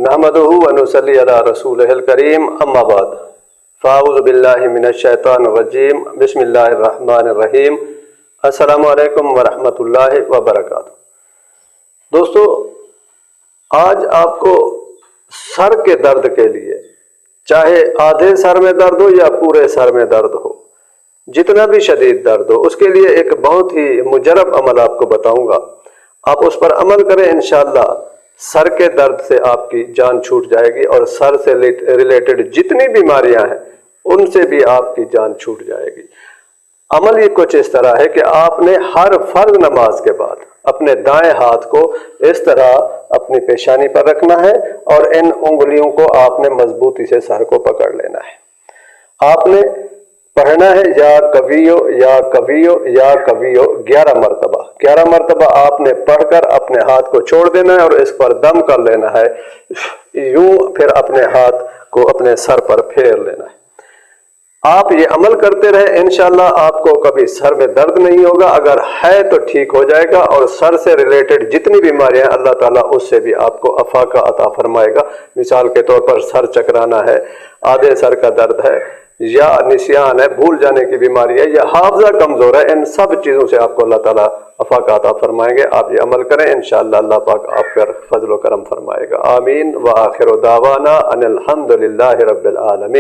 नहमदुहु व नुसल्ली अला रसूलिहिल करीम अम्मा बाद फ़ाऊज़ु बिल्लाहि मिनश शैतानिर रजीम बिस्मिल्लाहिर रहमानिर रहीम अस्सलामु अलैकुम व रहमतुल्लाहि व बरकातुहू। दोस्तों, आज आपको सर के दर्द के लिए, चाहे आधे सर में दर्द हो या पूरे सर में दर्द हो, जितना भी शदीद दर्द हो, उसके लिए एक बहुत ही मुजरब अमल आपको बताऊंगा। आप उस पर अमल करें, इंशाअल्लाह सर के दर्द से आपकी जान छूट जाएगी और सर से रिलेटेड जितनी बीमारियां हैं उनसे भी आपकी जान छूट जाएगी। अमल ये कुछ इस तरह है कि आपने हर फर्ज नमाज के बाद अपने दाएं हाथ को इस तरह अपनी पेशानी पर रखना है और इन उंगलियों को आपने मजबूती से सर को पकड़ लेना है। आपने पढ़ना है या कवियो या कवियो या कवियो 11 मरतबा। 11 मरतबा आपने पढ़कर अपने हाथ को छोड़ देना है और इस पर दम कर लेना है, यूं फिर अपने हाथ को अपने सर पर फेर लेना है। आप ये अमल करते रहे, इंशाअल्लाह आपको कभी सर में दर्द नहीं होगा। अगर है तो ठीक हो जाएगा और सर से रिलेटेड जितनी बीमारियां हैं अल्लाह ताला उससे भी आपको अफाका अता फरमाएगा। मिसाल के तौर पर सर चकराना है, आधे सर का दर्द है, या निसियान है, भूल जाने की बीमारी है, या हाफजा कमजोर है, इन सब चीजों से आपको अल्लाह ताला अफाका अता फरमाएंगे। आप ये अमल करें, इंशाअल्लाह अल्लाह पाक आप पर फजल व करम फरमाएगा। आमीन व आखिर दावाना अनिल हम्दुलिल्लाहि रब्बिल आलमीन।